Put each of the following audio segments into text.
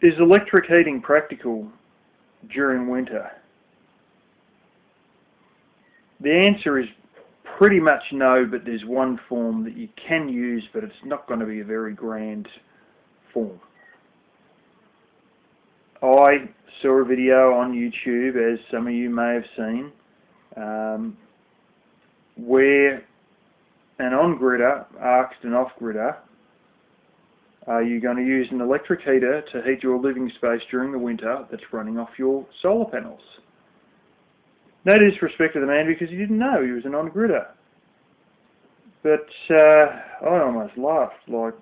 Is electric heating practical during winter? The answer is pretty much no, but there's one form that you can use, but it's not going to be a very grand form. I saw a video on YouTube, as some of you may have seen, where an on-gridder asked an off-gridder, are you going to use an electric heater to heat your living space during the winter that's running off your solar panels? No disrespect to the man, because he didn't know he was an on-gridder. But I almost laughed, like,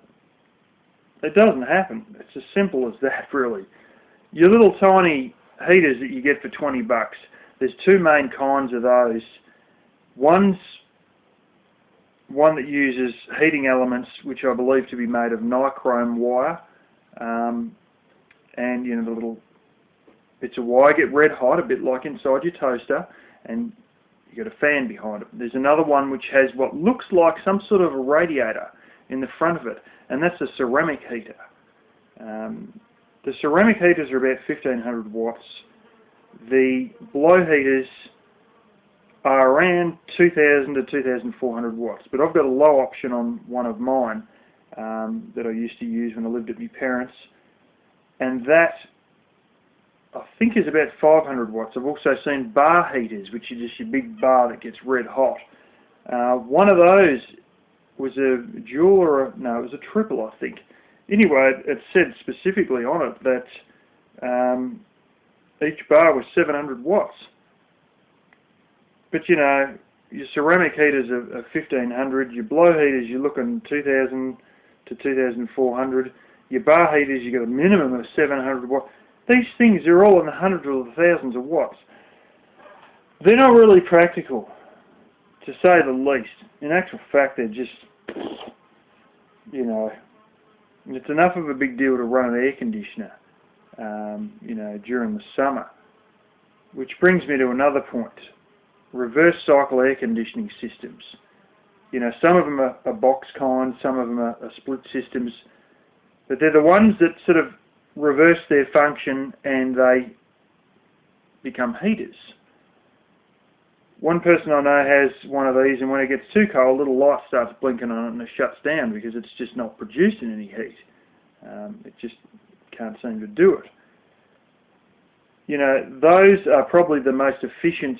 it doesn't happen. It's as simple as that, really. Your little tiny heaters that you get for 20 bucks, there's two main kinds of those. One's one that uses heating elements, which I believe to be made of nichrome wire, and you know, the little bits of wire get red hot, a bit like inside your toaster, and you got a fan behind it. There's another one which has what looks like some sort of a radiator in the front of it, and that's a ceramic heater. The ceramic heaters are about 1500 watts. The blow heaters are around 2000 to 2400 watts, but I've got a low option on one of mine that I used to use when I lived at my parents', and that I think is about 500 watts. I've also seen bar heaters, which is just your big bar that gets red hot. One of those was a dual, or no, it was a triple, I think. Anyway, it said specifically on it that each bar was 700 watts. But you know, your ceramic heaters are 1500, your blow heaters you're looking 2000 to 2400, your bar heaters you got a minimum of 700 watts. These things are all in the hundreds or the thousands of watts. They're not really practical, to say the least. In actual fact, they're just, you know, it's enough of a big deal to run an air conditioner, you know, during the summer. Which brings me to another point. Reverse cycle air conditioning systems. You know, some of them are box kind, some of them are split systems, but they're the ones that sort of reverse their function and they become heaters. One person I know has one of these, and when it gets too cold, a little light starts blinking on it and it shuts down because it's just not producing any heat. It just can't seem to do it. You know, those are probably the most efficient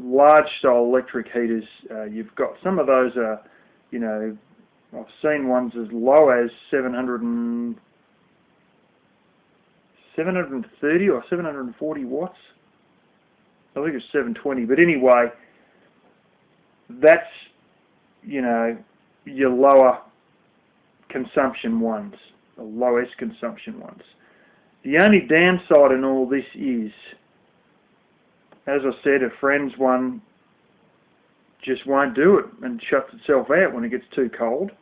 large-style electric heaters you've got. Some of those are, you know, I've seen ones as low as 730 or 740 watts. I think it's 720, but anyway, that's, you know, your lower consumption ones, the lowest consumption ones. The only downside in all this is, as I said, a friend's one just won't do it and shuts itself out when it gets too cold.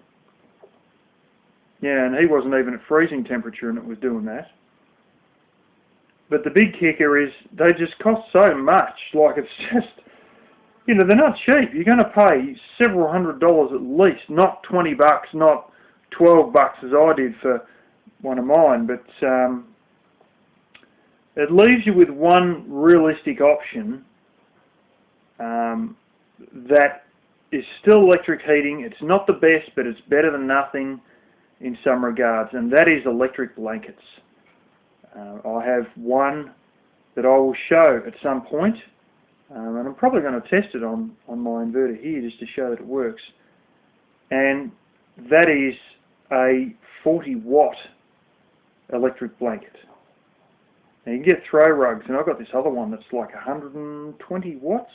Yeah, and he wasn't even at freezing temperature and it was doing that. But the big kicker is they just cost so much. Like, it's just, you know, they're not cheap. You're going to pay several $100s at least, not 20 bucks, not 12 bucks as I did for one of mine. But it leaves you with one realistic option that is still electric heating. It's not the best, but it's better than nothing in some regards, and that is electric blankets. I have one that I will show at some point, and I'm probably going to test it on my inverter here just to show that it works. And that is a 40-watt electric blanket. Now you can get throw rugs, and I've got this other one that's like 120 watts.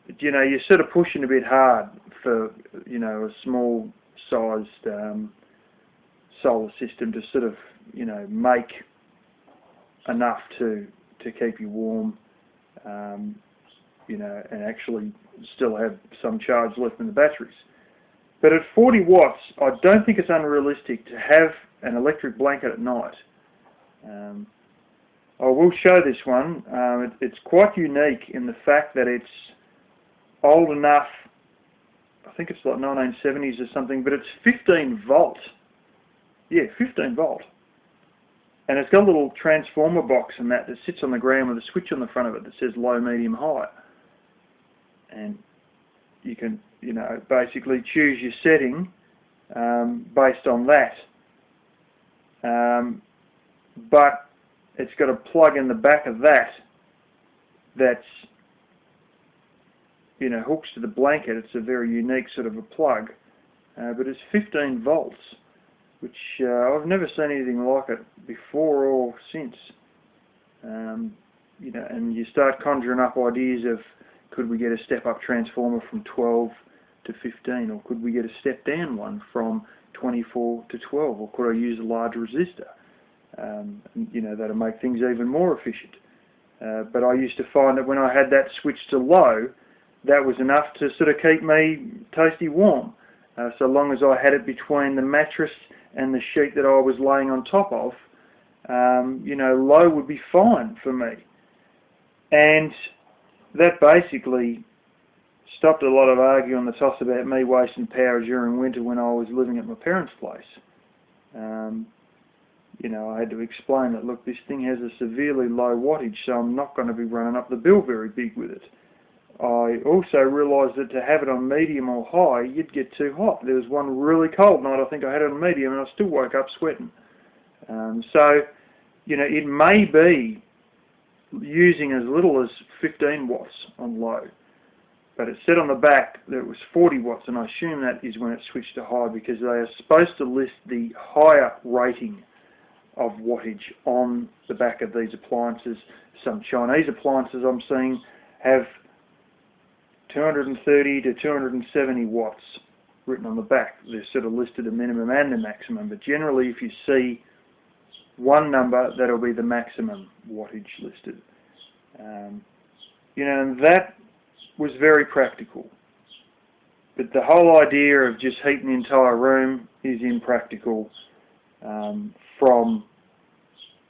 But, you know, you're sort of pushing a bit hard for, you know, a small-sized solar system to sort of, you know, make enough to keep you warm, you know, and actually still have some charge left in the batteries. But at 40 watts, I don't think it's unrealistic to have an electric blanket at night. I will show this one. It's quite unique in the fact that it's old enough, I think it's like 1970s or something, but it's 15 volt. Yeah, 15 volt. And it's got a little transformer box and that sits on the ground with a switch on the front of it that says low, medium, high. And you can, basically choose your setting based on that. But it's got a plug in the back of that's hooks to the blanket. It's a very unique sort of a plug, but it's 15 volts, which I've never seen anything like it before or since. And you start conjuring up ideas of, could we get a step-up transformer from 12 to 15, or could we get a step-down one from 24 to 12, or could I use a large resistor? That'll make things even more efficient. But I used to find that when I had that switched to low, that was enough to sort of keep me toasty warm, so long as I had it between the mattress and the sheet that I was laying on top of. Low would be fine for me. And that basically stopped a lot of arguing on the toss about me wasting power during winter when I was living at my parents' place. I had to explain that, look, this thing has a severely low wattage, so I'm not going to be running up the bill very big with it. I also realised that to have it on medium or high, you'd get too hot. There was one really cold night, I think I had it on medium, and I still woke up sweating. It may be using as little as 15 watts on low, but it said on the back that it was 40 watts, and I assume that is when it switched to high, because they are supposed to list the higher rating of wattage on the back of these appliances. Some Chinese appliances I'm seeing have 230 to 270 watts written on the back. They're sort of listed a minimum and a maximum, but generally if you see one number, that'll be the maximum wattage listed. And that was very practical. But the whole idea of just heating the entire room is impractical from,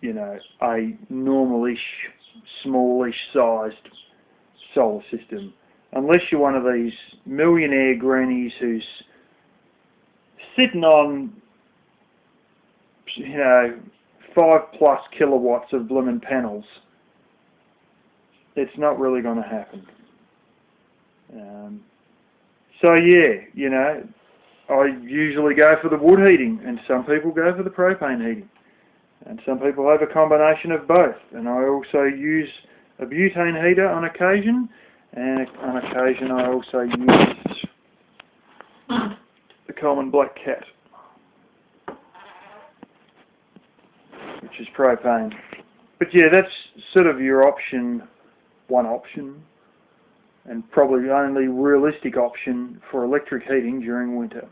a normalish, smallish sized solar system. Unless you're one of these millionaire grannies who's sitting on, 5+ kilowatts of blooming panels, it's not really going to happen. I usually go for the wood heating, and some people go for the propane heating, and some people have a combination of both. And I also use a butane heater on occasion, and on occasion I also use the common black cat, which is propane. But yeah, that's sort of your one option, and probably the only realistic option for electric heating during winter.